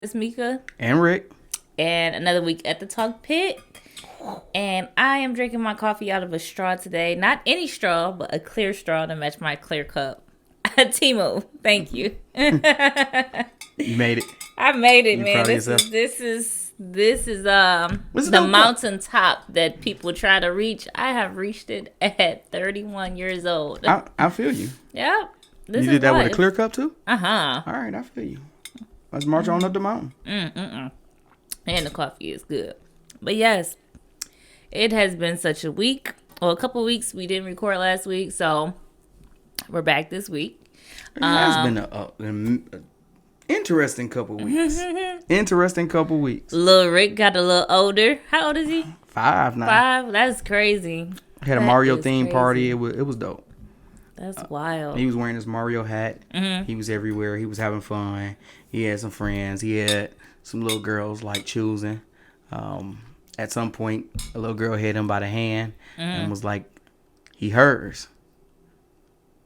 It's Mika. And Rick. And another week at the Talk Pit. And I am drinking my coffee out of a straw today. Not any straw, but a clear straw to match my clear cup. Timo, thank you. You made it. I made it, You man. proud of yourself? This is What's it the on mountaintop that people try to reach. I have reached it at 31 years old. I feel you. Yep. You did that with a clear cup too? Uh-huh. All right, I feel you. Let's march on up the mountain. And the coffee is good. But yes, it has been such a week. Well, a couple weeks. We didn't record last week, so we're back this week. It has been an interesting couple weeks. Interesting couple weeks. Lil Rick got a little older. How old is he? 5 now. 5? That's crazy. Had a That Mario is theme crazy. party. It was dope. That's wild. He was wearing his Mario hat. Mm-hmm. He was everywhere. He was having fun. He had some friends. He had some little girls like choosing. At some point, a little girl hit him by the hand and was like, he hers.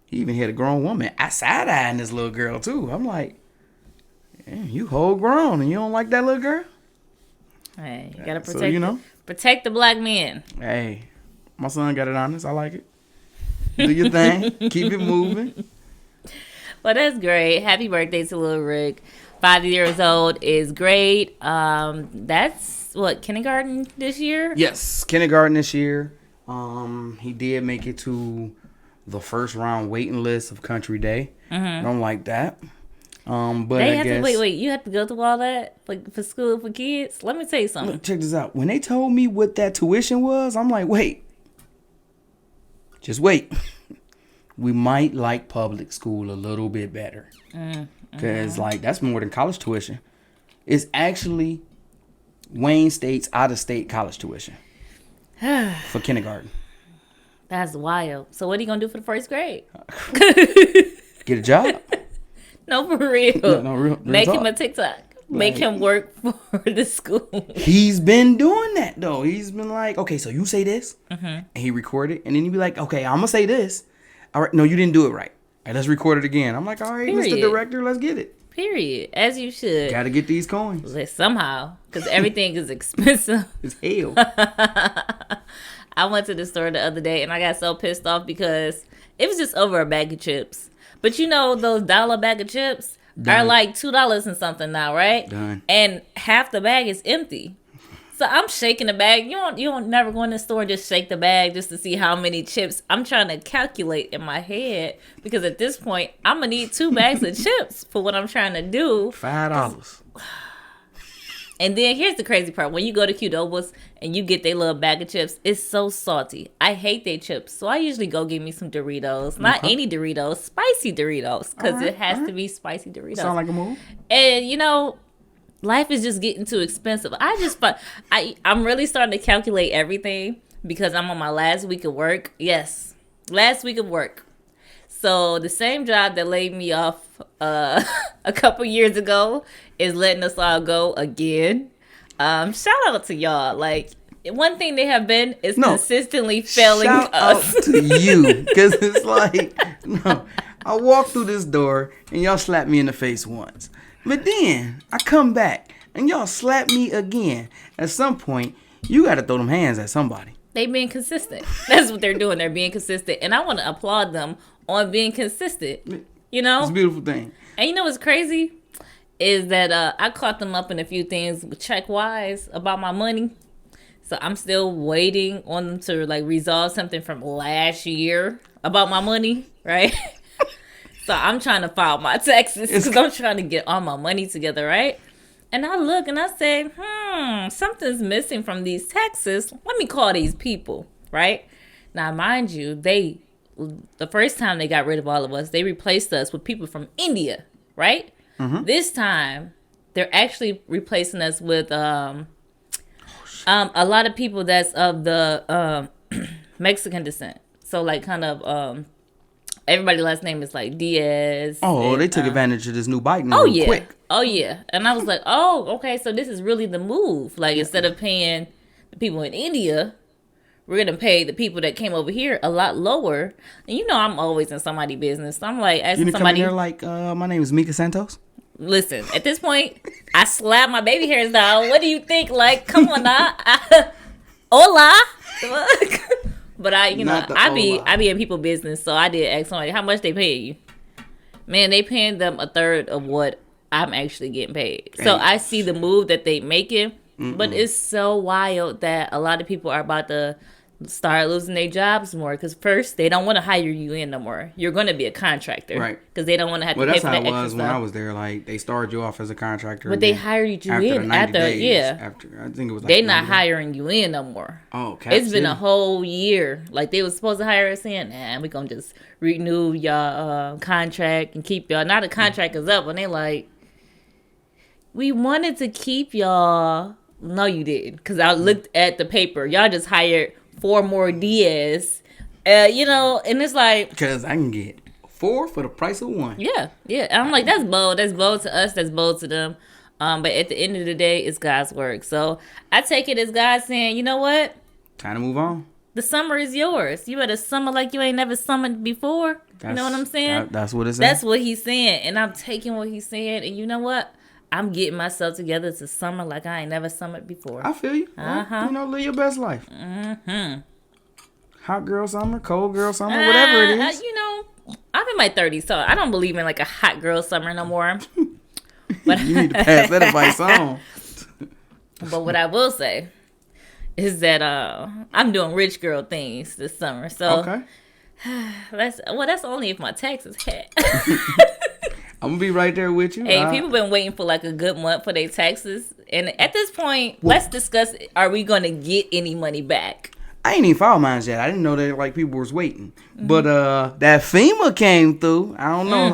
He even had a grown woman. I side-eyeing this little girl, too. I'm like, "Man, you whole grown and you don't like that little girl?" Hey, you gotta protect. So, you know. Protect the black men. Hey, my son got it honest. I like it. Do your thing. Keep it moving. Well, that's great. Happy birthday to Lil Rick. 5 years old is great. That's what, kindergarten this year? Yes, kindergarten this year. He did make it to the first round waiting list of Country Day. Don't like that. But They I have guess. to wait. You have to go through all that for school for kids. Let me tell you something. Look, check this out. When they told me what that tuition was, I'm like, wait. Just wait. We might like public school a little bit better. Because, like, that's more than college tuition. It's actually Wayne State's out-of-state college tuition for kindergarten. That's wild. So what are you gonna do for the first grade? Get a job. No, for real. No, real Make talk. him a TikTok. Make him work for the school. He's been doing that, though. He's been like, okay, so you say this. And he recorded. And then he'd be like, okay, I'm going to say this. All right, no, you didn't do it right. All right, let's record it again. I'm like, all right, Mr. Period. Director, let's get it. Period. As you should. Got to get these coins. Somehow, because everything is expensive. It's hell. I went to the store the other day and I got so pissed off because it was just over a bag of chips. But you know those dollar bag of chips are Done. like $2 and something now, right? Done. And half the bag is empty. So I'm shaking the bag. You don't never go in the store and just shake the bag just to see how many chips. I'm trying to calculate in my head because at this point I'm gonna need 2 bags of chips for what I'm trying to do. $5. And then here's the crazy part. When you go to Qdoba's and you get their little bag of chips, it's so salty. I hate their chips. So I usually go get me some Doritos. Not any Doritos, spicy Doritos. Because it has to be spicy Doritos. Sound like a move? And, you know, life is just getting too expensive. I'm really starting to calculate everything because I'm on my last week of work. Yes, last week of work. So the same job that laid me off a couple years ago is letting us all go again. Shout out to y'all. Like, one thing they have been is consistently failing Shout us. out to you. Because it's like, no, I walk through this door and y'all slap me in the face once. But then I come back and y'all slap me again. At some point, you got to throw them hands at somebody. They being consistent. That's what they're doing. They're being consistent. And I want to applaud them on being consistent. You know? It's a beautiful thing. And you know what's crazy? Is that I caught them up in a few things check-wise about my money. So I'm still waiting on them to like resolve something from last year about my money, right? So I'm trying to file my taxes because I'm trying to get all my money together, right? And I look and I say, something's missing from these taxes. Let me call these people, right? Now, mind you, the first time they got rid of all of us, they replaced us with people from India, right? This time, they're actually replacing us with a lot of people that's of the Mexican descent. So, like, kind of everybody's last name is like Diaz. Oh, and, they took advantage of this new bike Oh, real yeah. quick. Oh, yeah. And I was like, oh, okay, so this is really the move. Like, instead of paying the people in India, we're going to pay the people that came over here a lot lower. And you know I'm always in somebody's business. So I'm like You asking didn't come in somebody. there like, my name is Mika Santos? Listen, at this point, I slap my baby hairs down. What do you think? Like, come on now. Hola. But I be in people business, so I did ask somebody how much they pay you. Man, they paying them a third of what I'm actually getting paid. So I see the move that they making, but it's so wild that a lot of people are about to start losing their jobs more because first they don't want to hire you in no more. You're going to be a contractor, right? Because they don't want to have to pay for that extra stuff. Well, that's how it was when I was there. Like they started you off as a contractor, but they hired you in after After I think it was like they not hiring you in no more. Oh, it's been a whole year. Like they was supposed to hire us in, and we gonna just renew y'all contract and keep y'all. Now the contract is up, and they like, we wanted to keep y'all. No, you didn't, because I looked at the paper. Y'all just hired 4 more Diaz, and it's like because I can get 4 for the price of 1. Yeah. I'm like, that's bold. That's bold to us. That's bold to them. But at the end of the day, it's God's work. So I take it as God saying, you know what? Time to move on. The summer is yours. You better summer like you ain't never summered before. You know what I'm saying? That's what it's saying. That's what he's saying, and I'm taking what he's saying. And you know what? I'm getting myself together to summer like I ain't never summered before. I feel you. Live your best life. Hot girl summer, cold girl summer, whatever it is. I'm in my 30s, so I don't believe in like a hot girl summer no more. But you need to pass that advice on. But what I will say is that I'm doing rich girl things this summer. So okay. That's only if my taxes hit. I'm gonna be right there with you. Hey, people been waiting for like a good month for their taxes, and at this point, let's discuss: are we gonna get any money back? I ain't even filed mine yet. I didn't know that like people was waiting, but that FEMA came through. I don't know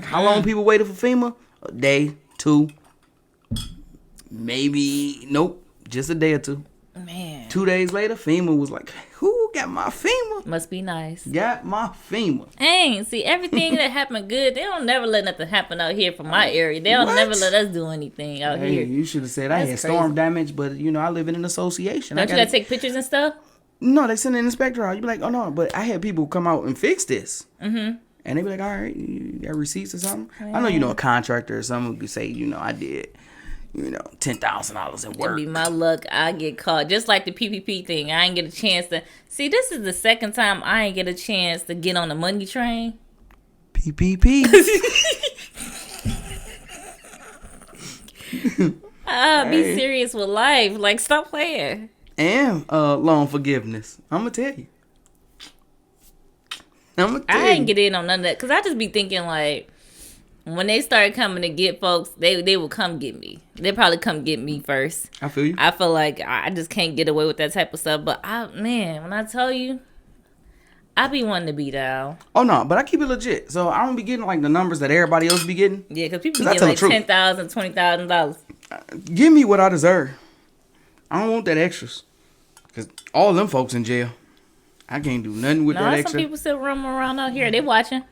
how long people waited for FEMA. A day, 2, maybe nope, just a day or 2. Man, 2 days later, FEMA was like, "Who got my FEMA? Must be nice. Got my FEMA." Dang, see everything that happened good. They don't never let nothing happen out here from my area. They don't never let us do anything out here. You should have said I had storm damage, but I live in an association. Don't you gotta take pictures and stuff? No, they send an inspector out. You be like, "Oh no," but I had people come out and fix this. And they be like, "All right, you got receipts or something?" I know a contractor or someone could say, I did. $10,000 at work. It'd be my luck. I get caught. Just like the PPP thing. I ain't get a chance to... See, this is the second time I ain't get a chance to get on the money train. PPP. Be serious with life. Like, stop playing. And loan forgiveness. I'm going to tell you. I ain't get in on none of that. Because I just be thinking, like... When they start coming to get folks, they will come get me. They probably come get me first. I feel you. I feel like I just can't get away with that type of stuff. But when I tell you, I be wanting to be down. Oh no, but I keep it legit. So I don't be getting like the numbers that everybody else be getting. Yeah, because people be getting like $10,000, $20,000. Give me what I deserve. I don't want that extras. Because all them folks in jail. I can't do nothing with that extra. Some people still roaming around out here. They watching.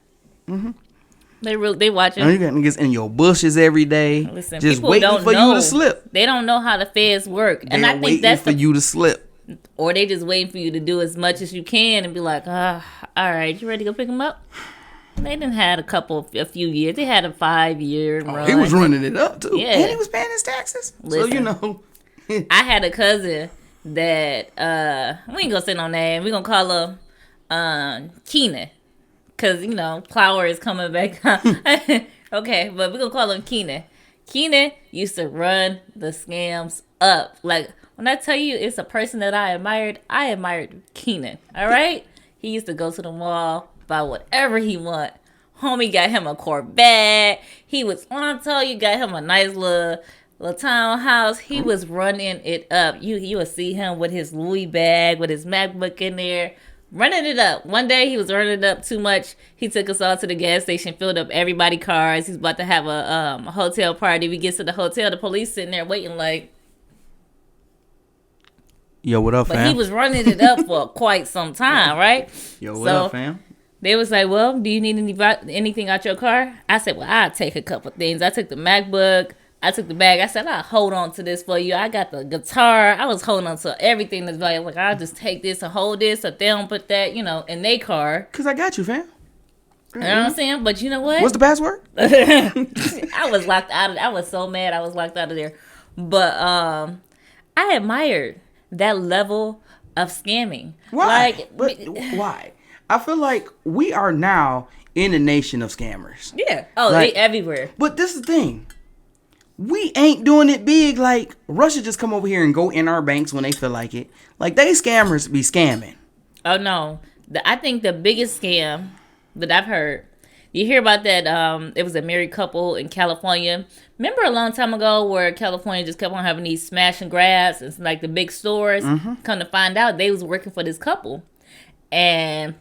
They watching. You got niggas in your bushes every day, Listen, just waiting for you to slip. They don't know how the feds work, and I think that's for you to slip. Or they just waiting for you to do as much as you can and be like, all right, you ready to go pick them up? They done had a few years. They had a 5-year run. He was running it up too, yeah. And he was paying his taxes. Listen, So I had a cousin that we ain't gonna say no name. We gonna call her Keenan. Because, Clower is coming back. Okay, but we're going to call him Keenan. Keenan used to run the scams up. Like, when I tell you it's a person that I admired Keenan. All right? He used to go to the mall, buy whatever he want. Homie got him a Corvette. When I tell you, got him a nice little townhouse. He was running it up. You would see him with his Louis bag, with his MacBook in there. Running it up. One day he was running it up too much. He took us all to the gas station, filled up everybody's cars. He's about to have a hotel party. We get to the hotel, the police sitting there waiting like... Yo, what up, fam? But he was running it up for quite some time, right? Yo, what up, fam? They was like, well, do you need anything out your car? I said, well, I'll take a couple things. I took the MacBook. I took the bag. I said, I'll hold on to this for you. I got the guitar. I was holding on to everything that's valuable. Like, I'll just take this and hold this. If they don't put that, in their car. Because I got you, fam. You know what I'm saying? But you know what? What's the password? I was locked out of. I was so mad. I was locked out of there. But I admired that level of scamming. Why? Why? I feel like we are now in a nation of scammers. Yeah. Oh, they everywhere. But this is the thing. We ain't doing it big. Like, Russia just come over here and go in our banks when they feel like it. Like, they scammers be scamming. Oh, no. I think the biggest scam that I've heard, you hear about that, it was a married couple in California. Remember a long time ago where California just kept on having these smash and grabs? It's like the big stores. Come to find out, they was working for this couple. And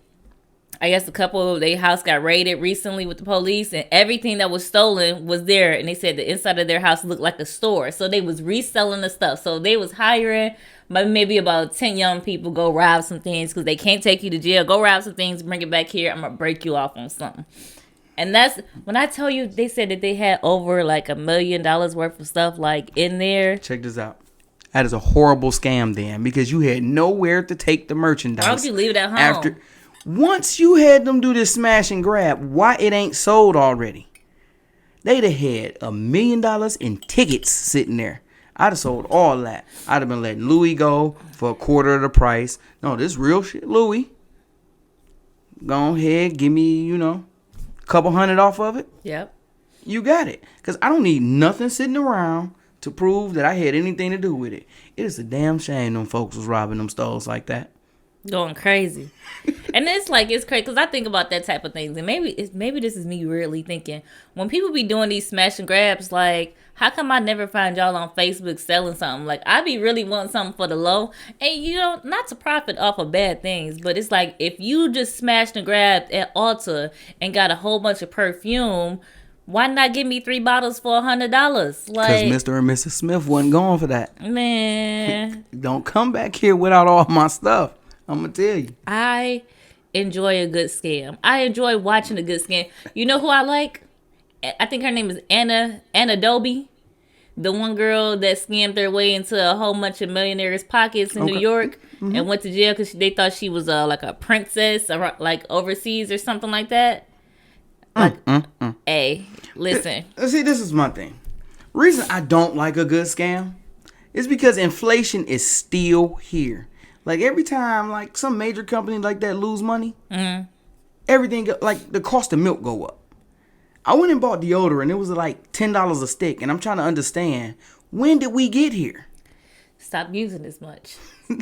I guess the couple, their house got raided recently with the police, and everything that was stolen was there. And they said the inside of their house looked like a store. So they was reselling the stuff. So they was hiring maybe about 10 young people, go rob some things because they can't take you to jail. Go rob some things, bring it back here. I'm going to break you off on something. And that's, when I tell you, they said that they had over like $1 million worth of stuff like in there. Check this out. That is a horrible scam then, because you had nowhere to take the merchandise. Why don't you leave it at home? Once you had them do this smash and grab, why it ain't sold already? They'd have had $1 million in tickets sitting there. I'd have sold all that. I'd have been letting Louis go for a quarter of the price. No, this real shit, Louis. Go ahead, give me, a couple $100 off of it. Yep. You got it. Because I don't need nothing sitting around to prove that I had anything to do with it. It is a damn shame them folks was robbing them stores like that. Going crazy. And it's crazy because I think about that type of things, and maybe this is me really thinking, when people be doing these smash and grabs, like, how come I never find y'all on Facebook selling something? Like, I be really wanting something for the low, and not to profit off of bad things, but it's like, if you just smashed and grabbed at Ulta and got a whole bunch of perfume, why not give me 3 bottles for $100? Because Mr. and Mrs. Smith wasn't going for that. Man. Don't come back here without all my stuff. I'm going to tell you. I enjoy a good scam. I enjoy watching a good scam. You know who I like? I think her name is Anna Doby. The one girl that scammed their way into a whole bunch of millionaires' pockets in New York and went to jail because they thought she was like a princess, or like overseas or something like that. Hey, listen. See, this is my thing. Reason I don't like a good scam is because inflation is still here. Like, every time, like, some major company like that lose money, everything, like, the cost of milk go up. I went and bought deodorant. It was like $10 a stick. And I'm trying to understand, when did we get here? Stop using as much.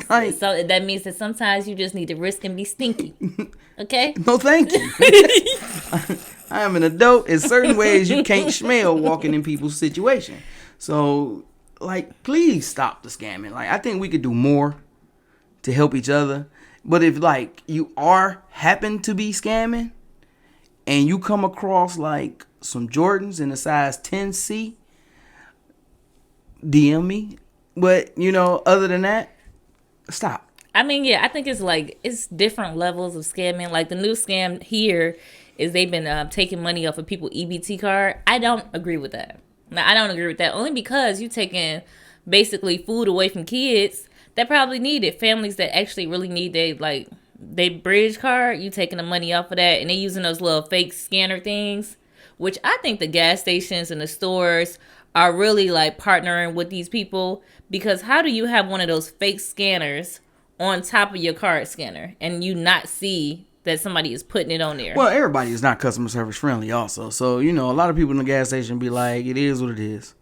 Like, so that means that sometimes you just need to risk and be stinky. Okay? No, thank you. I am an adult. In certain ways, you can't smell walking in people's situation. So, like, please stop the scamming. Like, I think we could do more to help each other. But if, like, you happen to be scamming and you come across, like, some Jordans in a size 10C, DM me. But, other than that, stop. I mean, yeah, I think it's different levels of scamming. Like, the new scam here is they've been taking money off of people's EBT card. I don't agree with that. Now, I don't agree with that only because you're taking basically food away from kids that probably need it. Families that actually really need they bridge card, you taking the money off of that, and they using those little fake scanner things, which I think the gas stations and the stores are really like partnering with these people, because how do you have one of those fake scanners on top of your card scanner and you not see that somebody is putting it on there? Well, everybody is not customer service friendly also. So, a lot of people in the gas station be like, it is what it is.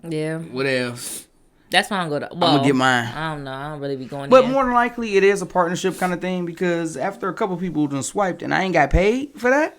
Yeah. What else? That's why I'm going to... Well, I'm going to get mine. I don't know. I don't really be going But there. more than likely, it is a partnership kind of thing, because after a couple people done swiped and I ain't got paid for that,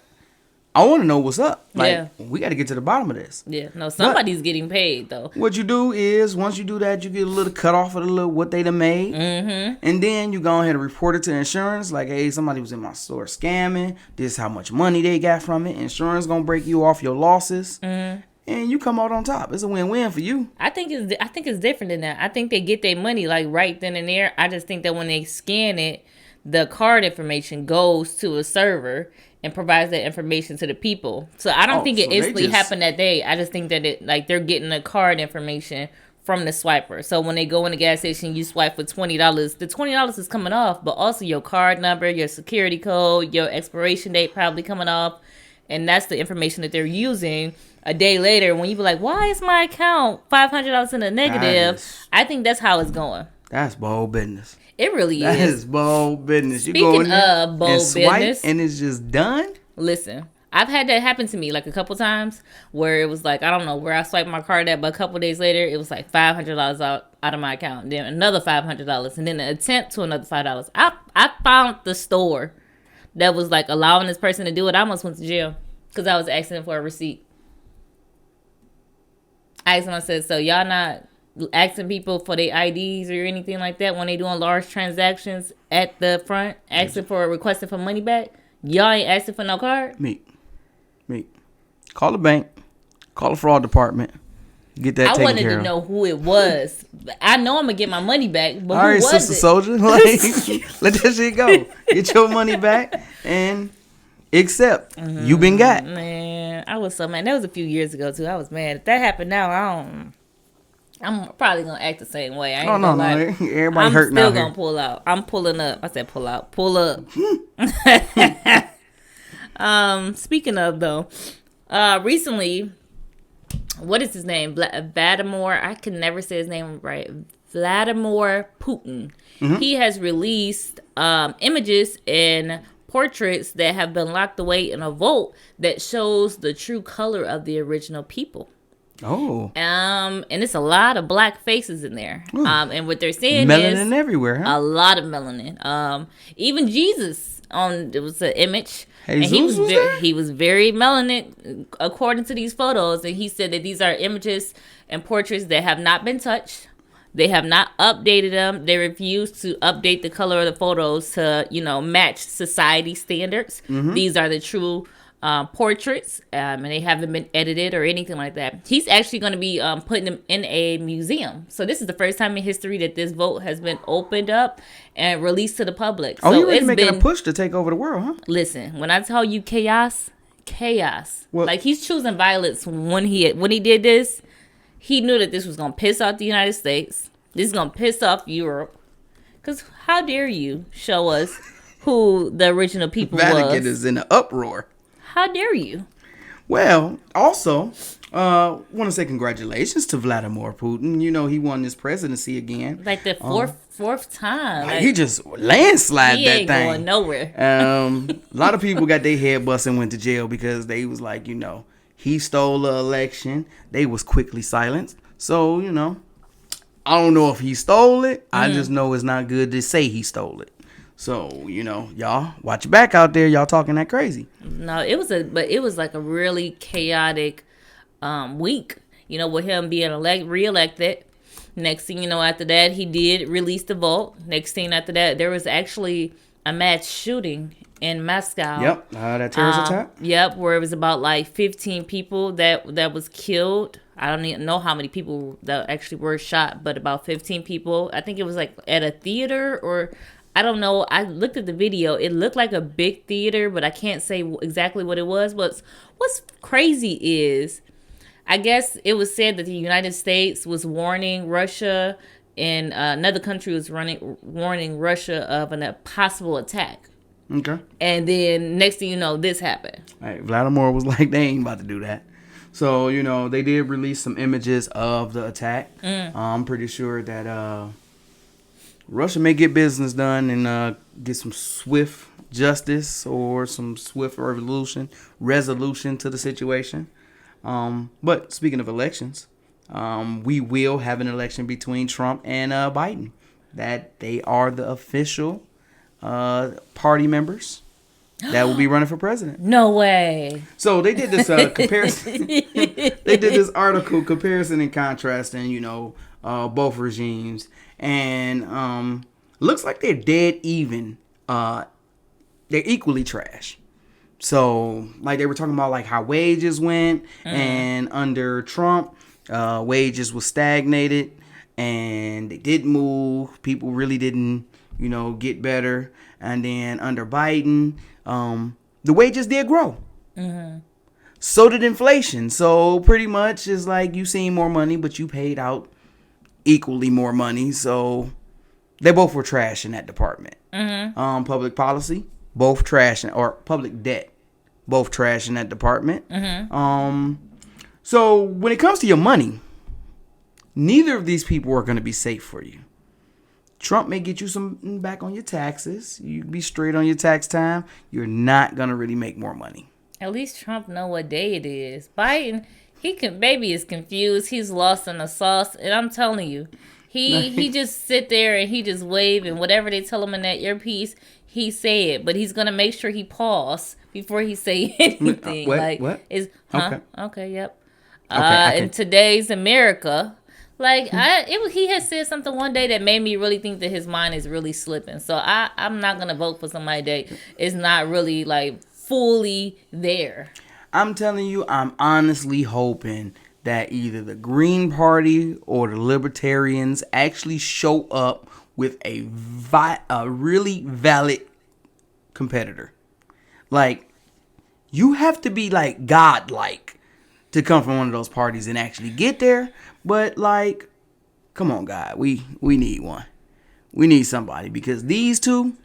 I want to know what's up. Like, we got to get to the bottom of this. Yeah. No, somebody's getting paid, though. What you do is, once you do that, you get a little cut off of what they done made. Mm-hmm. And then you go ahead and report it to insurance. Like, hey, somebody was in my store scamming. This is how much money they got from it. Insurance going to break you off your losses. Mm-hmm. And you come out on top. It's a win-win for you. I think it's different than that. I think they get their money like right then and there. I just think that when they scan it, the card information goes to a server and provides that information to the people. So I don't think it instantly happened that day. I just think that they're getting the card information from the swiper. So when they go in the gas station, you swipe for $20. The $20 is coming off, but also your card number, your security code, your expiration date probably coming off. And that's the information that they're using a day later when you be like, why is my account $500 in the negative? I think that's how it's going. That's bold business. It really That is. is bold business. You Speaking go in there of bold and swipe business, and it's just done. listen, I've had that happen to me like a couple times where it was like, I don't know where I swiped my card at, but a couple days later, it was like $500 out of my account. Then another $500 and then an attempt to another $5. I found the store that was like allowing this person to do it. I almost went to jail because I was asking for a receipt. I asked him, I said, so y'all not asking people for their IDs or anything like that when they doing large transactions at the front, asking for requesting for money back? Y'all ain't asking for no card? Me. Call the bank. Call the fraud department. Get that I taken wanted care to of. know who it was. I know I'm gonna get my money back, but All who right, was Sister it? Soldier. Like, let that shit go. Get your money back and accept. You been got. Man, I was so mad. That was a few years ago too. I was mad. If that happened now, I'm probably gonna act the same way. I ain't Oh, no. gonna lie. Everybody I'm hurting still out gonna here. pull out. I'm pulling up. I said pull out. Pull up. Speaking of though, recently, what is his name? Vladimir. I can never say his name right. Vladimir Putin. He has released images and portraits that have been locked away in a vault that shows the true color of the original people. Oh. And it's a lot of black faces in there. And what they're saying Melanin is everywhere, huh? a lot of melanin. Even Jesus there was an image. Jesus And he was was there? he was very melanin according to these photos, and he said that these are images and portraits that have not been touched. They have not updated them. They refuse to update the color of the photos to, match society standards. These are the true portraits, and they haven't been edited or anything like that. He's actually going to be putting them in a museum. So this is the first time in history that this vote has been opened up and released to the public. Oh, so he really it's making been a push to take over the world, huh? Listen, when I tell you chaos. Well- Like he's choosing violence when he did this. He knew that this was gonna piss off the United States. This is gonna piss off Europe. Cause how dare you show us who the original people Vatican was? is in an uproar. How dare you? Well, also, want to say congratulations to Vladimir Putin. You know, he won this presidency again. Like the fourth time. Like, he just landslide he that ain't thing. going nowhere. A lot of people got their head bust and went to jail because they was like, he stole the election. They was quickly silenced. So, I don't know if he stole it. I just know it's not good to say he stole it. So, y'all watch your back out there. Y'all talking that crazy. No, it was like a really chaotic week, with him being reelected. Next thing you know, after that, he did release the vote. Next thing after that, there was actually a mass shooting in Moscow. Yep, that terrorist attack. Yep, where it was about like 15 people that was killed. I don't even know how many people that actually were shot, but about 15 people. I think it was like at a theater, or I don't know. I looked at the video. It looked like a big theater, but I can't say exactly what it was. But what's crazy is, I guess it was said that the United States was warning Russia, and another country was warning Russia of a possible attack. Okay. And then next thing you know, this happened. All right, Vladimir was like, they ain't about to do that. So, they did release some images of the attack. I'm pretty sure that Russia may get business done and get some swift justice or some swift resolution to the situation. But speaking of elections, we will have an election between Trump and Biden. That they are the official party members that will be running for president. No way. So they did this comparison. They did this article comparison and contrasting, both regimes, and looks like they're dead even. They're equally trash. So, like, they were talking about like how wages went, and under Trump, wages was stagnated, and they didn't move. People really didn't, get better. And then under Biden, the wages did grow. So did inflation. So pretty much it's like you seen more money, but you paid out equally more money. So they both were trash in that department. Public policy, both trash, or public debt, both trash in that department. So when it comes to your money, neither of these people are going to be safe for you. Trump may get you some back on your taxes. You be straight on your tax time. You're not going to really make more money. At least Trump know what day it is. Biden, baby is confused. He's lost in the sauce. And I'm telling you, he just sit there and he just wave, and whatever they tell him in that earpiece, he say it. But he's going to make sure he pause before he say anything. What? Okay, yep. In today's America, he had said something one day that made me really think that his mind is really slipping. So I'm not gonna vote for somebody that is not really fully there. I'm telling you, I'm honestly hoping that either the Green Party or the Libertarians actually show up with a really valid competitor. You have to be godlike to come from one of those parties and actually get there. But come on, God, we need one. We need somebody, because these two,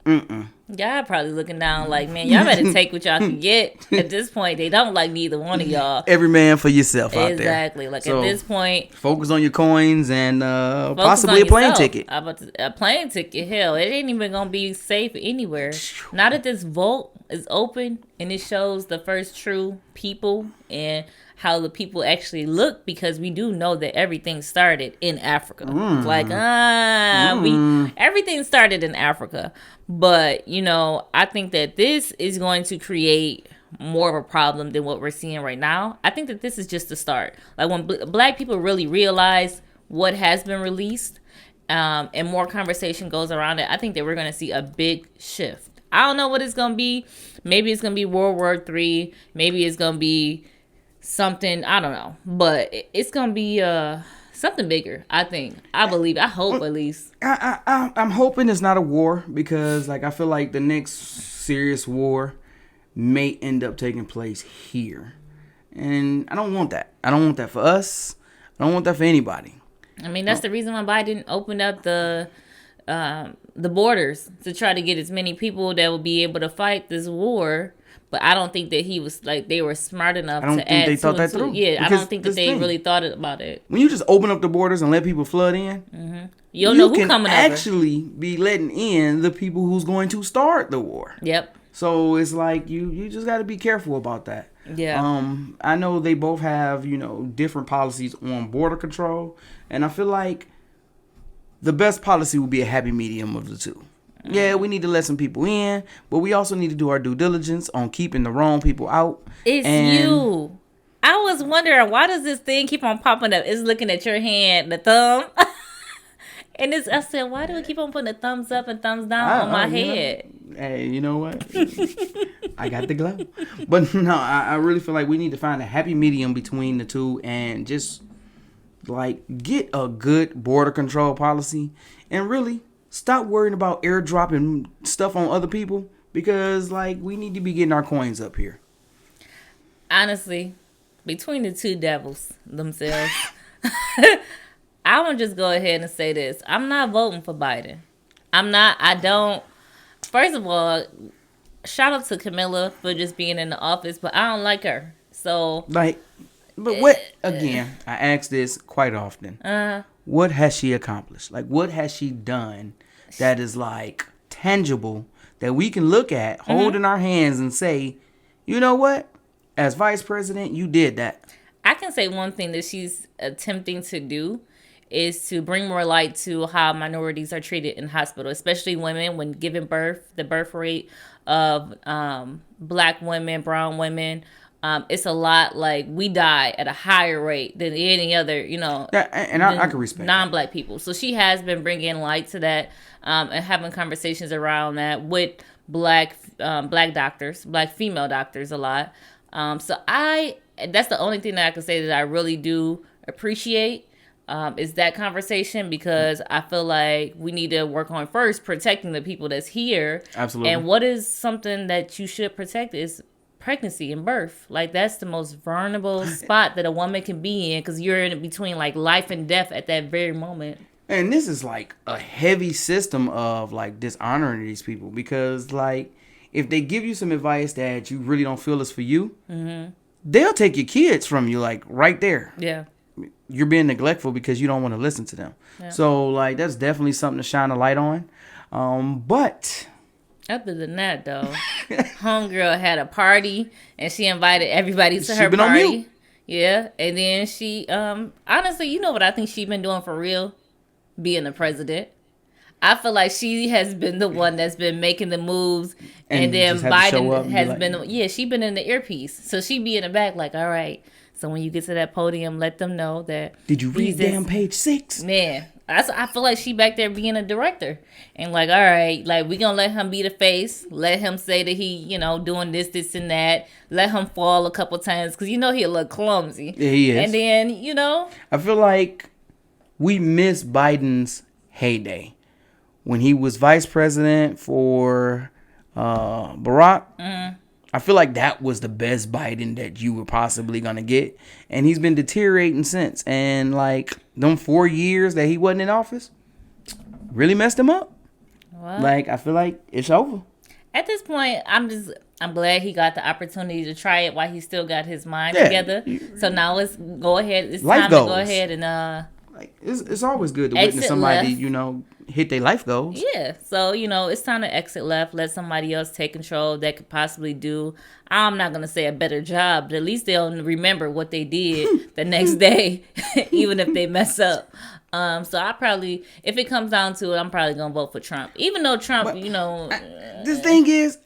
Y'all probably looking down man, y'all better take what y'all can get. At this point, they don't like neither one of y'all. Every man for yourself out there. Exactly. At this point, focus on your coins and possibly a plane ticket. A plane ticket, hell, it ain't even gonna be safe anywhere. Now that this vote is open and it shows the first true people and how the people actually look, because we do know that everything started in Africa. Everything started in Africa. But, I think that this is going to create more of a problem than what we're seeing right now. I think that this is just the start. When black people really realize what has been released, and more conversation goes around it, I think that we're going to see a big shift. I don't know what it's going to be. Maybe it's going to be World War III. Maybe it's going to be something, I don't know, but it's gonna be something bigger. I believe, I hope, at least. I'm hoping it's not a war, because I feel like the next serious war may end up taking place here, and I don't want that. I don't want that for us. I don't want that for anybody. I mean, that's the reason why Biden opened up the borders, to try to get as many people that will be able to fight this war. But I don't think that he was they were smart enough to add. They thought that through. Yeah, I don't think that they really thought about it. When you just open up the borders and let people flood in, you don't know who's coming over. You can actually be letting in the people who's going to start the war. Yep. So it's you just got to be careful about that. Yeah. I know they both have different policies on border control, and I feel like the best policy would be a happy medium of the two. Yeah, we need to let some people in, but we also need to do our due diligence on keeping the wrong people out. It's you. I was wondering, why does this thing keep on popping up? It's looking at your hand, the thumb. And I said, why do it keep on putting the thumbs up and thumbs down on my head? Hey, you know what? I got the glow. But no, I really feel like we need to find a happy medium between the two and just get a good border control policy, and really stop worrying about airdropping stuff on other people, because we need to be getting our coins up here. Honestly, between the two devils themselves, I want to just go ahead and say this. I'm not voting for Biden. First of all, shout out to Camilla for just being in the office, but I don't like her. So but what, again, I ask this quite often. What has she accomplished? What has she done that is tangible, that we can look at, hold in our hands, and say, you know what? As vice president, you did that. I can say one thing that she's attempting to do is to bring more light to how minorities are treated in hospital, especially women when giving birth. The birth rate of black women, brown women, it's a lot. We die at a higher rate than any other, and I can respect non-black people. So she has been bringing light to that, and having conversations around that with black doctors, black female doctors a lot. So that's the only thing that I can say that I really do appreciate, is that conversation, because I feel like we need to work on first protecting the people that's here. Absolutely. And what is something that you should protect is pregnancy and birth. Like, that's the most vulnerable spot that a woman can be in, because you're in between like life and death at that very moment. And this is like a heavy system of like dishonoring these people, because like if they give you some advice that you really don't feel is for you, they'll take your kids from you, like right there. Yeah. You're being neglectful because you don't want to listen to them. Yeah. So like that's definitely something to shine a light on. But other than that, though, homegirl had a party and she invited everybody to her party. Yeah, and then she, honestly, you know what I think she's been doing for real? Being the president. I feel like she has been the one that's been making the moves, and then Biden has been, she been in the earpiece. So she be in the back like, all right, so when you get to that podium, let them know that. Did you read damn page 6? Man, I feel like she back there being a director. And like, all right, like we gonna let him be the face. Let him say that he, doing this, and that. Let him fall a couple times, because he a little clumsy. Yeah, he is. And then, I feel like we miss Biden's heyday. When he was vice president for Barack, I feel like that was the best Biden that you were possibly going to get. And he's been deteriorating since. And like them 4 years that he wasn't in office really messed him up. Well, like, I feel like it's over. At this point, I'm glad he got the opportunity to try it while he still got his mind together. So now let's go ahead. It's time to go ahead and... Like, it's always good to witness somebody, hit their life goals. Yeah. So, it's time to exit left. Let somebody else take control that could possibly do, I'm not going to say a better job, but at least they'll remember what they did the next day, even if they mess up. So I probably, if it comes down to it, I'm probably going to vote for Trump. Even though Trump, the thing is,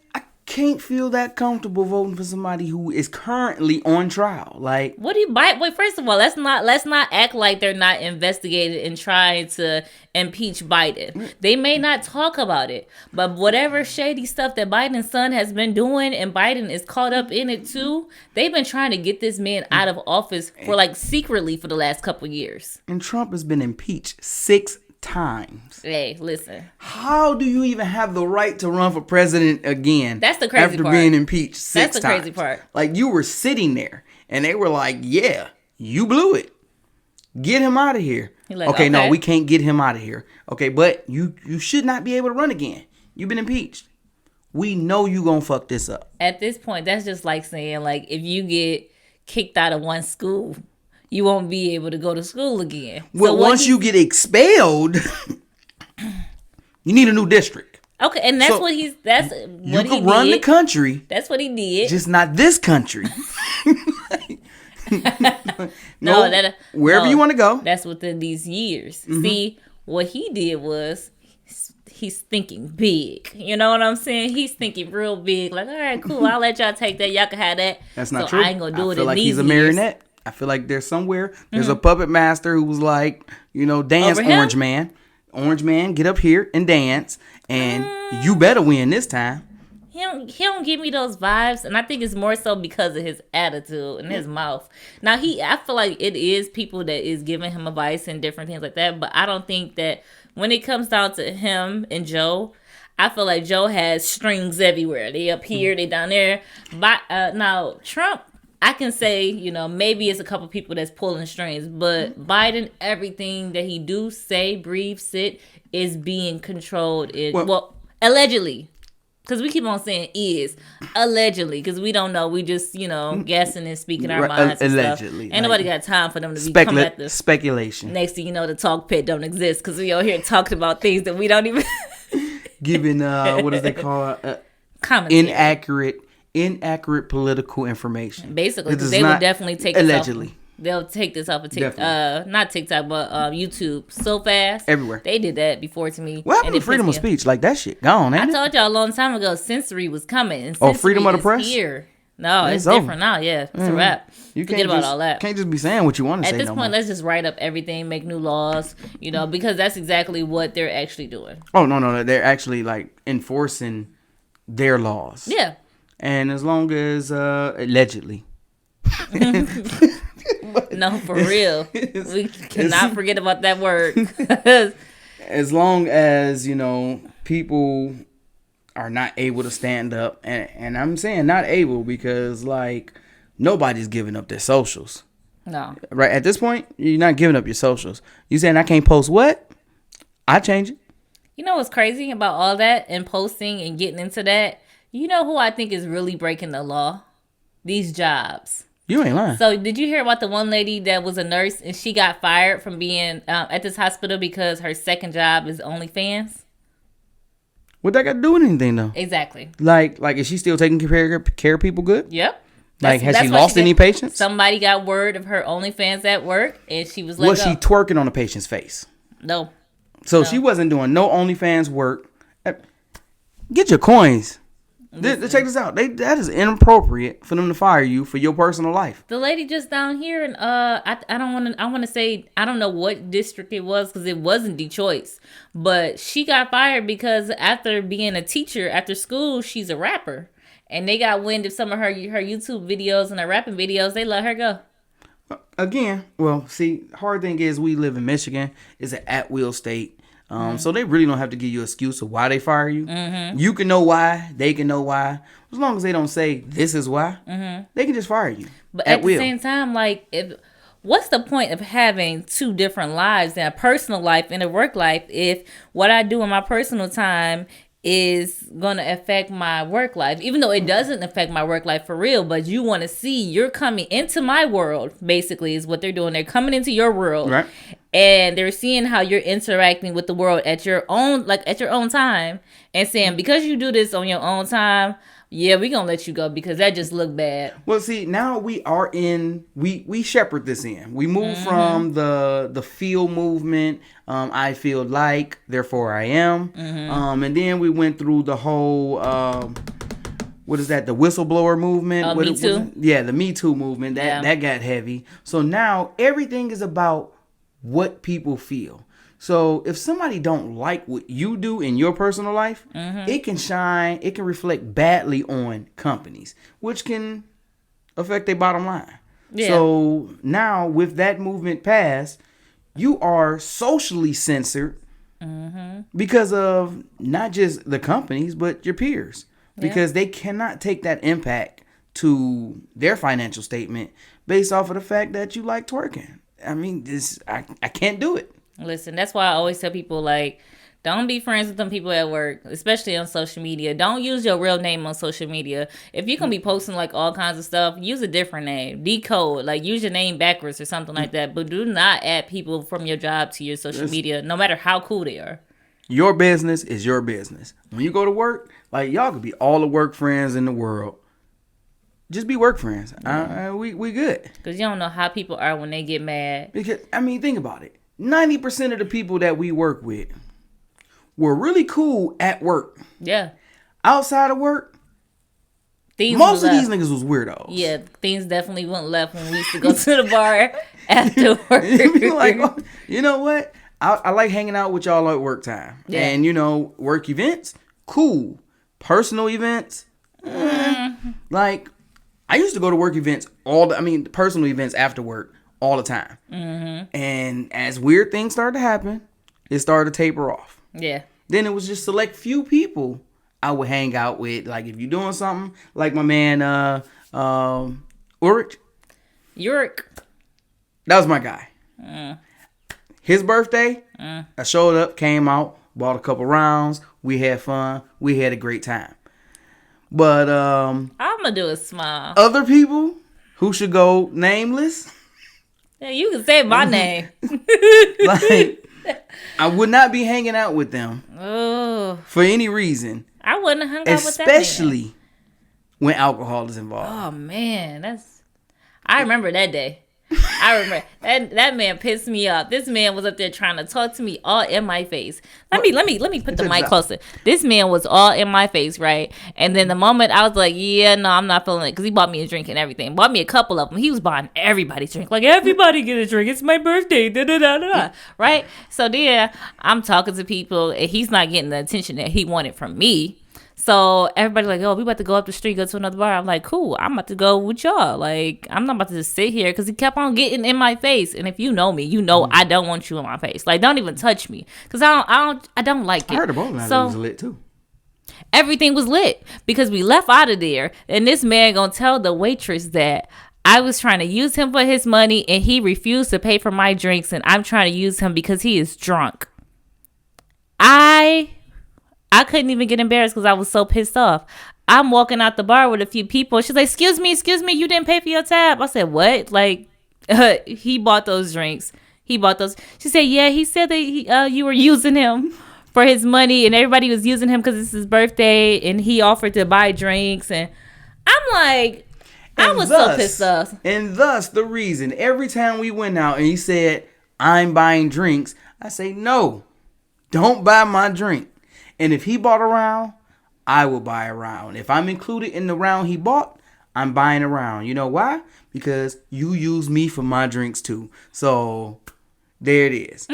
can't feel that comfortable voting for somebody who is currently on trial. Like, what do you buy? Wait, first of all, let's not act like they're not investigated and trying to impeach Biden. They may not talk about it, but whatever shady stuff that Biden's son has been doing, and Biden is caught up in it too, they've been trying to get this man out of office for like secretly for the last couple years. And Trump has been impeached 6 times. Hey, listen. How do you even have the right to run for president again? That's the crazy part. After being impeached 6 times. That's the crazy part. Like, you were sitting there and they were like, yeah, you blew it. Get him out of here. Like, okay, no, we can't get him out of here. Okay, but you should not be able to run again. You've been impeached. We know you gonna fuck this up. At this point, that's just like saying, like, if you get kicked out of one school, you won't be able to go to school again. Well, so once you get expelled, you need a new district. Okay, and that's what he did. You can run the country. That's what he did. Just not this country. Wherever you want to go. That's within these years. Mm-hmm. See, what he did was he's thinking big. You know what I'm saying? He's thinking real big. Like, all right, cool. I'll let y'all take that. Y'all can have that. That's not true. I ain't gonna do it. I feel like he's a marionette. I feel like there's a puppet master who was like, dance Orange Man. Orange Man, get up here and dance, and you better win this time. He don't give me those vibes, and I think it's more so because of his attitude and his mouth. Now, I feel like it is people that is giving him advice and different things like that, but I don't think that when it comes down to him and Joe, I feel like Joe has strings everywhere. They up here, they down there. But now, Trump, I can say, maybe it's a couple people that's pulling strings, but Biden, everything that he do, say, breathe, sit, is being controlled. Well, allegedly. Because we keep on saying is. Allegedly. Because we don't know. We just, guessing and speaking our minds and allegedly. Stuff. Ain't nobody got time for them to be coming at the speculation. Next thing you know, the talk pit don't exist. Because we over here talking about things that we don't even... Giving, what does they call inaccurate political information. Basically, because they would definitely take allegedly. This off. They'll take this off of TikTok, not TikTok, but YouTube so fast. Everywhere. They did that before to me. What happened to freedom of speech? Like, that shit gone, ain't it? I told y'all a long time ago, censory was coming. And freedom of the press? Here. No, it's different now. Yeah, it's a wrap. You forget about all that. Can't just be saying what you want to say. At this point, let's just write up everything, make new laws, because that's exactly what they're actually doing. Oh, no. They're actually, like, enforcing their laws. Yeah. And as long as, allegedly. No, for real. We cannot forget about that word. As long as, people are not able to stand up, and I'm saying not able because like nobody's giving up their socials. No. Right at this point, you're not giving up your socials. You saying I can't post what? I change it. You know what's crazy about all that and posting and getting into that? You know who I think is really breaking the law? These jobs. You ain't lying. So did you hear about the one lady that was a nurse and she got fired from being at this hospital because her second job is OnlyFans? What that got to do with anything though? Exactly. Like is she still taking care of people good? Yep. Like has she lost any patients? Somebody got word of her OnlyFans at work and she was let Was go. she twerking on a patient's face? No. So she wasn't doing no OnlyFans work. Get your coins. Check this out. That is inappropriate for them to fire you for your personal life. The lady just down here, and I want to say I don't know what district it was because it wasn't Detroit's, but she got fired because after being a teacher after school, she's a rapper, and they got wind of some of her YouTube videos and her rapping videos. They let her go. Again, well, see, hard thing is we live in Michigan. It's an at-will state. So they really don't have to give you an excuse of why they fire you. Mm-hmm. You can know why. They can know why. As long as they don't say this is why, they can just fire you. But at the same time, like, what's the point of having two different lives, a personal life and a work life, if what I do in my personal time is going to affect my work life, even though it doesn't affect my work life for real, but you want to see you're coming into my world, basically, is what they're doing. They're coming into your world. Right. And they're seeing how you're interacting with the world at your own time and saying, because you do this on your own time, yeah, we're going to let you go because that just looked bad. Well, see, now we are we shepherd this in. We move from the feel movement, I feel like, therefore I am. And then we went through the whole, what is that, the whistleblower movement? Me Too? The Me Too movement. That got heavy. So now everything is about what people feel. So if somebody don't like what you do in your personal life, it can reflect badly on companies, which can affect their bottom line. Yeah. So now with that movement passed, you are socially censored because of not just the companies, but your peers, because they cannot take that impact to their financial statement based off of the fact that you like twerking. I mean, I can't do it. Listen, that's why I always tell people, like, don't be friends with them people at work, especially on social media. Don't use your real name on social media. If you're going to be posting, like, all kinds of stuff, use a different name. Decode. Like, use your name backwards or something like that. But do not add people from your job to your social media, no matter how cool they are. Your business is your business. When you go to work, like, y'all could be all the work friends in the world. Just be work friends. We good. Because you don't know how people are when they get mad. Because, I mean, think about it. 90% of the people that we work with were really cool at work. Yeah. Outside of work, most of these niggas was weirdos. Yeah, things definitely went left when we used to go to the bar after work. Like, oh, you know what? I like hanging out with y'all at work time. Yeah. And, work events, cool. Personal events, like, I used to go to work events personal events after work all the time. And as weird things started to happen, it started to taper off. Yeah. Then it was just select few people I would hang out with. Like if you're doing something, like my man Ulrich. That was my guy. His birthday, I showed up, came out, bought a couple rounds. We had fun. We had a great time. But I'm gonna do a smile. Other people who should go nameless. Yeah, you can say my name. Like, I would not be hanging out with them for any reason. I wouldn't have hung out with that man. Especially when alcohol is involved. Oh man, I remember that day. I remember that man pissed me off. This man was up there trying to talk to me all in my face. Let me put the mic closer. This man was all in my face, right? And then the moment I was like, yeah, no, I'm not feeling it, because he bought me a drink and everything. Bought me a couple of them. He was buying everybody's drink. Like, everybody get a drink. It's my birthday. Da, da, da, da. Right? So then I'm talking to people and he's not getting the attention that he wanted from me. So everybody like, oh, we about to go up the street, go to another bar. I'm like, cool, I'm about to go with y'all. Like, I'm not about to just sit here, because he kept on getting in my face. And if you know me, you know I don't want you in my face. Like, don't even touch me, because I don't like it. I heard the bowling alley was lit too. Everything was lit because we left out of there. And this man gonna tell the waitress that I was trying to use him for his money and he refused to pay for my drinks, and I'm trying to use him because he is drunk. I couldn't even get embarrassed because I was so pissed off. I'm walking out the bar with a few people. She's like, excuse me, you didn't pay for your tab. I said, what? Like, he bought those drinks. He bought those. She said, yeah, he said that you were using him for his money, and everybody was using him because it's his birthday, and he offered to buy drinks. And I'm like, I was so pissed off. And thus the reason every time we went out and he said, I'm buying drinks, I say, no, don't buy my drink. And if he bought a round, I will buy a round. If I'm included in the round he bought, I'm buying a round. You know why? Because you use me for my drinks too. So there it is.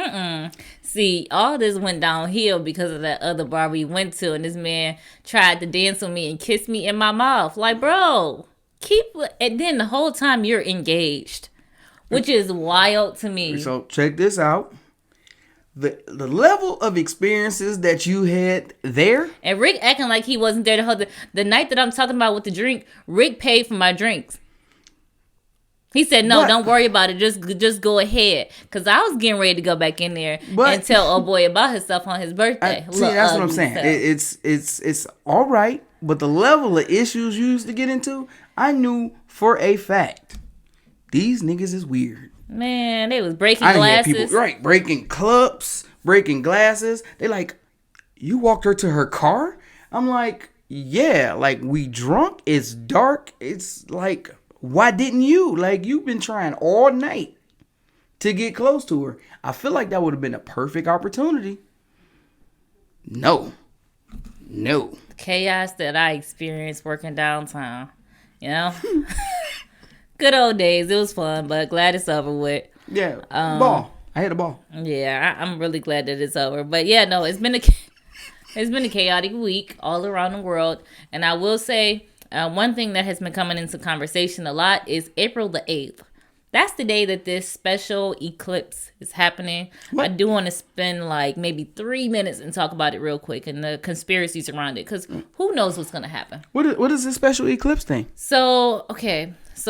See, all this went downhill because of that other bar we went to, and this man tried to dance with me and kiss me in my mouth. Like, bro, and then the whole time you're engaged, which is wild to me. So check this out. The level of experiences that you had there. And Rick acting like he wasn't there the night that I'm talking about with the drink, Rick paid for my drinks. He said, no, don't worry about it. Just go ahead. Because I was getting ready to go back in there and tell old boy about his stuff on his birthday. See, that's what I'm saying. It's all right. But the level of issues you used to get into, I knew for a fact, these niggas is weird. Man, they was breaking glasses. People, breaking cups, breaking glasses. They like, you walked her to her car? I'm like, yeah, like we drunk, it's dark, it's like, why didn't you? Like, you've been trying all night to get close to her. I feel like that would have been a perfect opportunity. No. The chaos that I experienced working downtown, you know? Good old days. It was fun, but glad it's over with. Yeah, ball. I had a ball. Yeah, I'm really glad that it's over. But yeah, no, it's been a chaotic week all around the world. And I will say, one thing that has been coming into conversation a lot is April the 8th. That's the day that this special eclipse is happening. What? I do want to spend like maybe 3 minutes and talk about it real quick and the conspiracies around it, because who knows what's going to happen. What is this special eclipse thing? So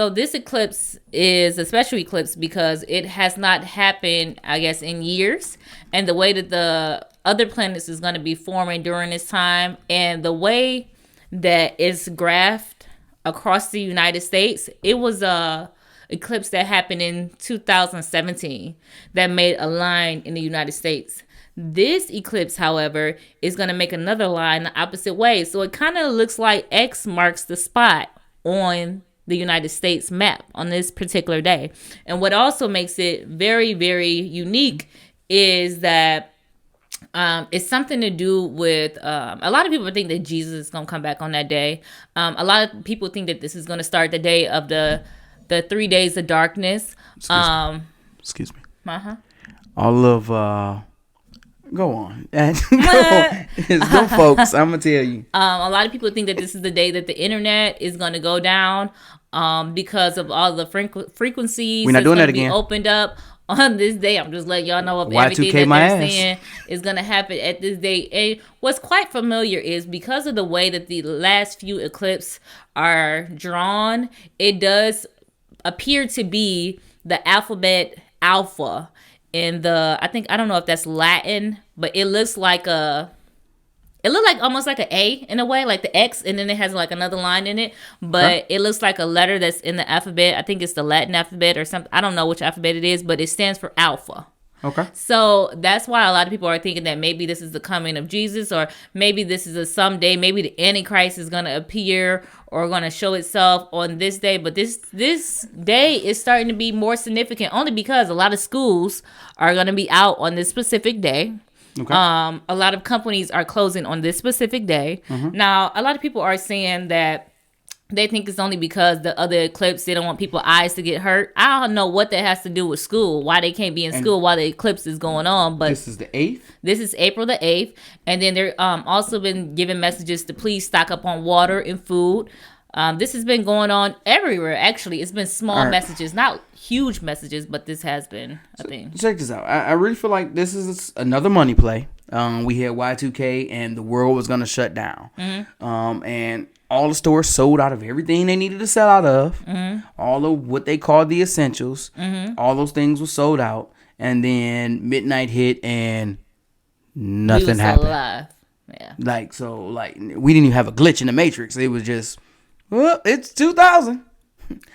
this eclipse is a special eclipse because it has not happened, I guess, in years. And the way that the other planets is going to be forming during this time, and the way that it's graphed across the United States, it was a eclipse that happened in 2017 that made a line in the United States. This eclipse, however, is going to make another line the opposite way. So it kind of looks like X marks the spot on the United States map on this particular day. And what also makes it very, very unique is that it's something to do with a lot of people think that Jesus is going to come back on that day. A lot of people think that this is going to start the day of the 3 days of darkness. Excuse me. Uh-huh. All of go on. Them folks, I'm gonna tell you. A lot of people think that this is the day that the internet is going to go down because of all the frequencies. We're not doing that again. Be opened up on this day. I'm just letting y'all know of everything that they're saying is going to happen at this day. And what's quite familiar is because of the way that the last few eclipses are drawn, it does appear to be the alphabet alpha in the, I don't know if that's Latin, but it looks like almost like an A in a way, like the X, and then it has like another line in it, but It looks like a letter that's in the alphabet. I think it's the Latin alphabet or something. I don't know which alphabet it is, but it stands for alpha. Okay. So that's why a lot of people are thinking that maybe this is the coming of Jesus, or maybe this is a someday, maybe the Antichrist is going to appear or going to show itself on this day. But this day is starting to be more significant only because a lot of schools are going to be out on this specific day. Okay. A lot of companies are closing on this specific day. Mm-hmm. Now, a lot of people are saying that they think it's only because the other eclipse, they don't want people's eyes to get hurt. I don't know what that has to do with school, why they can't be in school while the eclipse is going on. But this is the 8th? This is April the 8th. And then they're also been giving messages to please stock up on water and food. This has been going on everywhere, actually. It's been small messages, not huge messages, but this has been a thing. Check this out. I really feel like this is another money play. We had Y2K, and the world was gonna shut down. And all the stores sold out of everything they needed to sell out of. All of what they called the essentials. All those things were sold out. And then midnight hit, and nothing happened. Alive. Yeah. Like we didn't even have a glitch in the Matrix. It was just, well, it's 2000.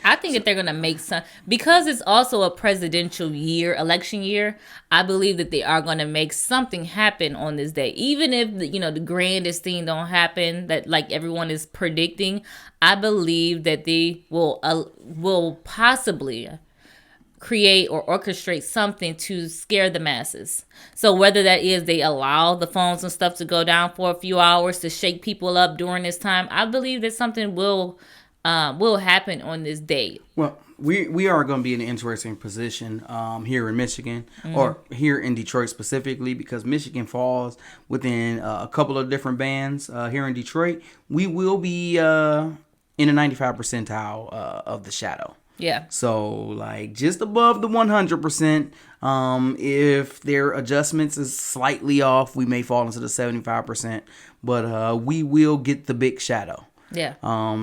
I think that they're going to make some, because it's also a presidential year, election year. I believe that they are going to make something happen on this day. Even if, the grandest thing don't happen that like everyone is predicting, I believe that they will possibly create or orchestrate something to scare the masses. So whether that is they allow the phones and stuff to go down for a few hours to shake people up during this time, I believe that something will happen on this date. Well, we are going to be in an interesting position here in Michigan, or here in Detroit specifically, because Michigan falls within a couple of different bands. Here in Detroit, we will be in a 95 percentile of the shadow. Yeah. So like just above the 100%. If their adjustments is slightly off, we may fall into the 75%. But we will get the big shadow. Yeah.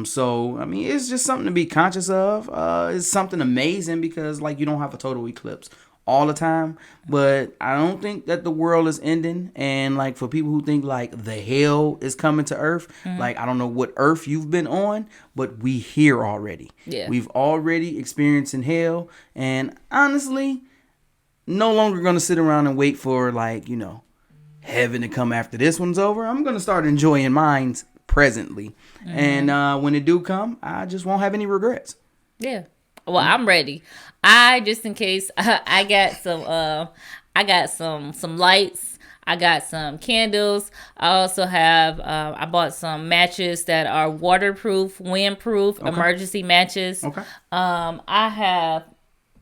So I mean, it's just something to be conscious of. It's something amazing because like you don't have a total eclipse all the time, but I don't think that the world is ending. And like for people who think like the hell is coming to Earth, like I don't know what Earth you've been on, but we here already. Yeah. We've already experienced in hell, and honestly, no longer gonna sit around and wait for like heaven to come after this one's over. I'm gonna start enjoying mine presently. And when it do come, I just won't have any regrets. Yeah. Well, I'm ready. Just in case, I got some lights. I got some candles. I also have I bought some matches that are waterproof, windproof, emergency matches. Okay. I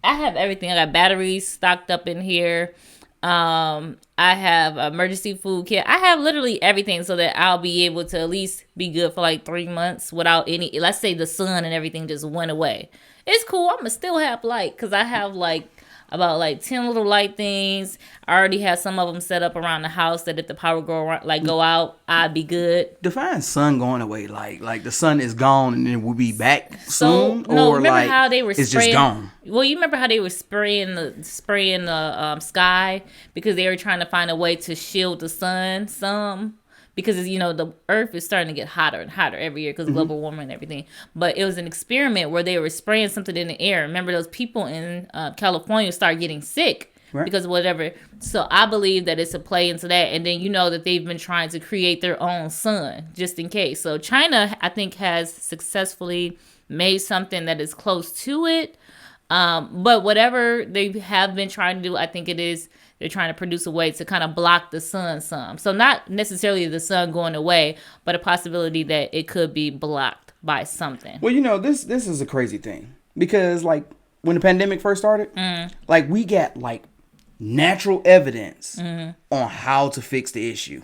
have everything. I got batteries stocked up in here. I have emergency food kit. I have literally everything so that I'll be able to at least be good for like 3 months without any, let's say the sun and everything just went away. It's cool. I'm gonna still have light because I have like about like 10 little light things. I already have some of them set up around the house that if the power go out, I'd be good. Define sun going away. Like the sun is gone and then we'll be back soon. No, or remember like how they were it's spraying, just gone. Well, you remember how they were spraying the sky because they were trying to find a way to shield the sun some. Because, the earth is starting to get hotter and hotter every year because of global warming and everything. But it was an experiment where they were spraying something in the air. Remember those people in California started getting sick because of whatever. So I believe that it's a play into that. And then that they've been trying to create their own sun just in case. So China, I think, has successfully made something that is close to it. But whatever they have been trying to do, I think it is... They're trying to produce a way to kind of block the sun some. So not necessarily the sun going away, but a possibility that it could be blocked by something. Well, this is a crazy thing. Because, like, when the pandemic first started, like, we got, like, natural evidence on how to fix the issue.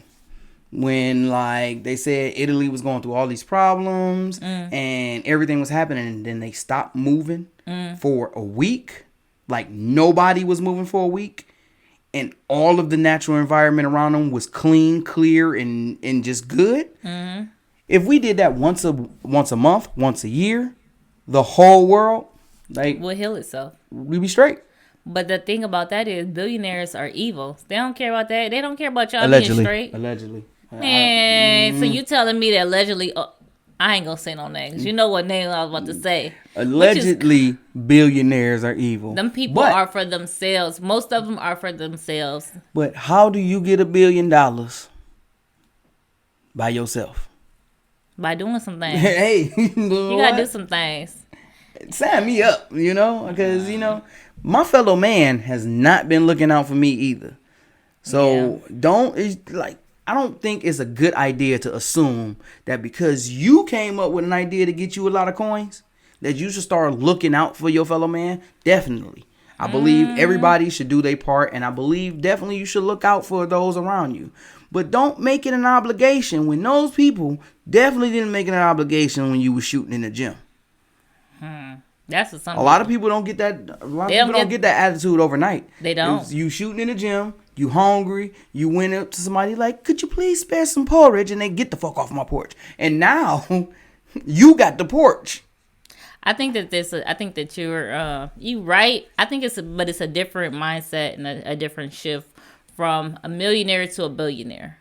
When, like, they said Italy was going through all these problems and everything was happening, and then they stopped moving for a week. Like, nobody was moving for a week. And all of the natural environment around them was clean, clear, and just good. If we did that once a month, once a year, the whole world will heal itself. We'd be straight. But the thing about that is, billionaires are evil. They don't care about that. They don't care about y'all being straight. Allegedly. And so you telling me that allegedly? I ain't gonna say no names. You know what name I was about to say. Allegedly, billionaires are evil. Them people are for themselves. Most of them are for themselves. But how do you get $1 billion by yourself? By doing some things. Hey, you gotta do some things. Sign me up, because my fellow man has not been looking out for me either. So I don't think it's a good idea to assume that because you came up with an idea to get you a lot of coins, that you should start looking out for your fellow man. Definitely. I believe everybody should do their part, and I believe definitely you should look out for those around you. But don't make it an obligation when those people definitely didn't make it an obligation when you were shooting in the gym. That's what a lot of people don't get that. A lot of people don't get that attitude overnight. They don't. You shooting in the gym, You hungry? You went up to somebody like, could you please spare some porridge? And they get the fuck off my porch. And now you got the porch. I think that you're you right. I think but it's a different mindset and a different shift from a millionaire to a billionaire.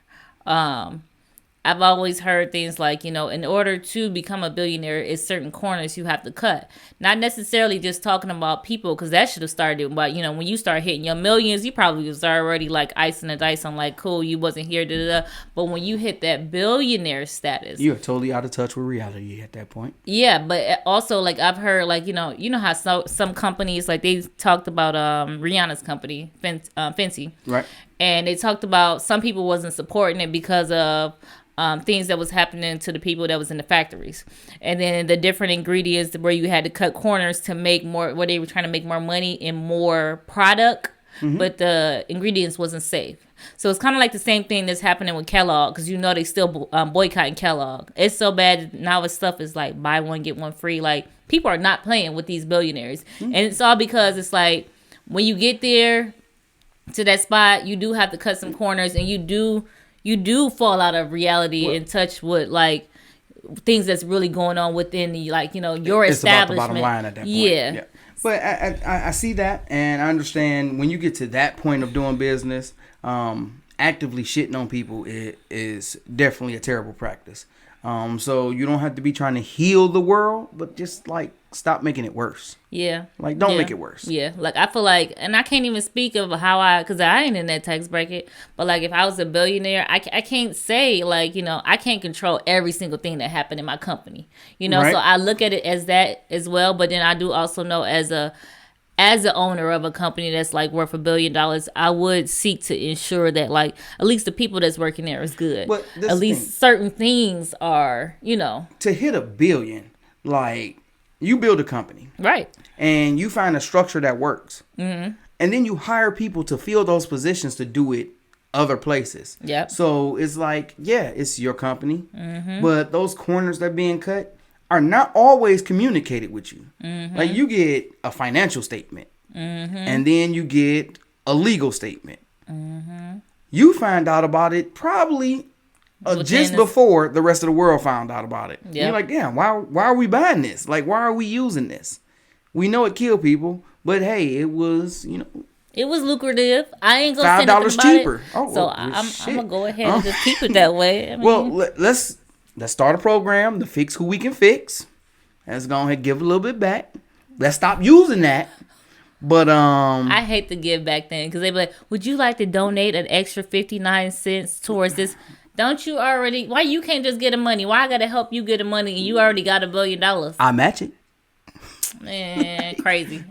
I've always heard things like, in order to become a billionaire, is certain corners you have to cut. Not necessarily just talking about people, because that should have started. But, when you start hitting your millions, you probably was already like icing the dice on like, cool, you wasn't here, da-da-da. But when you hit that billionaire status, you're totally out of touch with reality at that point. Yeah, but also like I've heard like, you know how some companies, like they talked about Rihanna's company, Fenty. Right. And they talked about some people wasn't supporting it because of things that was happening to the people that was in the factories, and then the different ingredients where you had to cut corners to make more, where they were trying to make more money and more product, but the ingredients wasn't safe. So it's kind of like the same thing that's happening with Kellogg, because they still boycotting Kellogg. It's so bad now. His stuff is like buy one get one free. Like people are not playing with these billionaires, and it's all because it's like when you get there to that spot, you do have to cut some corners, and you do fall out of reality and touch with like things that's really going on within the your it's establishment. It's about the bottom line at that point. Yeah. But I see that, and I understand when you get to that point of doing business, actively shitting on people is definitely a terrible practice. So you don't have to be trying to heal the world, but just like stop making it worse. Yeah. Like don't make it worse. Yeah. Like I feel like, and I can't even speak of because I ain't in that tax bracket, but like if I was a billionaire, I can't say like, I can't control every single thing that happened in my company, right? So I look at it as that as well. But then I do also know as the owner of a company that's like worth $1 billion, I would seek to ensure that like at least the people that's working there is good. But at least certain things are, to hit $1 billion, like you build a company, right? And you find a structure that works, and then you hire people to fill those positions to do it other places. Yeah. So it's like, it's your company, but those corners that are being cut are not always communicated with you. Like you get a financial statement, and then you get a legal statement. You find out about it probably just before the rest of the world found out about it. Yep. You're like, damn, why are we buying this? Like, why are we using this? We know it killed people, but hey, it was, it was lucrative. I ain't gonna say nothing about cheaper. So I'm gonna go ahead and just keep it that way. I mean, well, let's start a program to fix who we can fix. Let's go ahead and give a little bit back. Let's stop using that. But I hate to give back then, because they be like, would you like to donate an extra 59 cents towards this? Don't you already? Why you can't just get the money? Why I gotta help you get the money and you already got $1 billion? I match it. Man, crazy.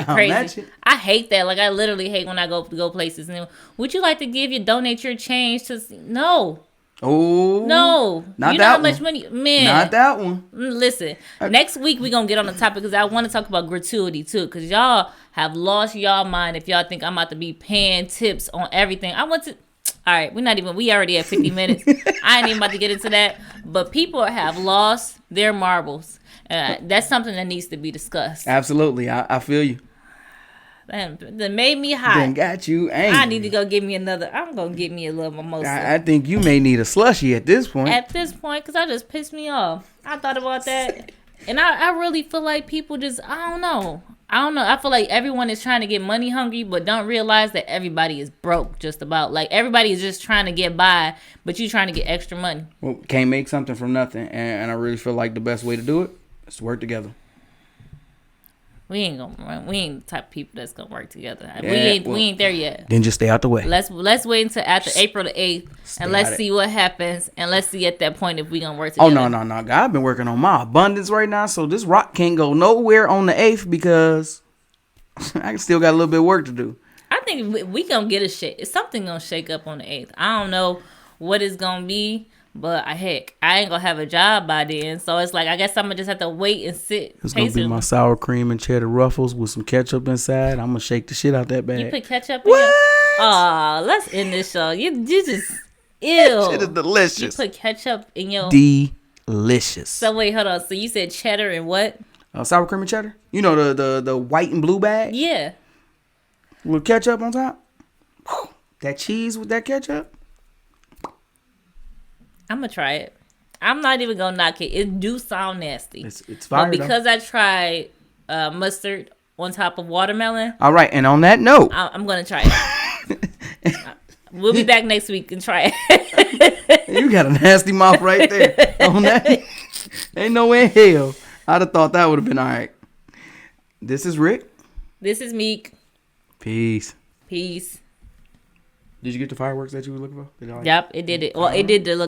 Crazy. I hate that. Like I literally hate when I go places. And would you like to donate your change to? No. Oh no! Not you that know how one. much money, man. Not that one. Listen, next week we gonna get on the topic because I want to talk about gratuity too. Because y'all have lost y'all mind if y'all think I'm about to be paying tips on everything. I want to. All right, we already at 50 minutes. I ain't even about to get into that. But people have lost their marbles. That's something that needs to be discussed. Absolutely. I feel you. That made me hot. Then got you angry. I need to go get me another. I'm going to get me a little mimosa. I think you may need a slushie at this point. At this point, because that just pissed me off. I thought about that. And I really feel like people just, I don't know. I feel like everyone is trying to get money hungry, but don't realize that everybody is broke just about. Like, everybody is just trying to get by, but you trying to get extra money. Well, can't make something from nothing. And I really feel like the best way to do it is to work together. We ain't the type of people that's gonna work together. Yeah, we ain't there yet. Then just stay out the way. Let's wait until after April the 8th, and let's see what happens, and let's see at that point if we gonna work together. Oh no! God, I've been working on my abundance right now, so this rock can't go nowhere on the 8th because I still got a little bit of work to do. I think we gonna get a shake. Something gonna shake up on the 8th. I don't know what it's gonna be. But I ain't gonna have a job by then, so it's like I guess I'm gonna just have to wait and sit. It's gonna be my sour cream and cheddar ruffles with some ketchup inside. I'm gonna shake the shit out that bag. You put ketchup in it? Oh, let's end this show. You just ew. Shit is delicious. You put ketchup in your delicious. So wait, hold on. So you said cheddar and what? Sour cream and cheddar. You know the white and blue bag. Yeah. With ketchup on top. That cheese with that ketchup. I'm gonna try it. I'm not even gonna knock it. It do sound nasty. It's fire. But because I tried mustard on top of watermelon. All right, and on that note, I'm gonna try it. We'll be back next week and try it. You got a nasty mouth right there. On that, ain't no way in hell I'd have thought that would have been all right. This is Rick. This is Meek. Peace. Peace. Did you get the fireworks that you were looking for? Yep, it did it. Well, it did the look.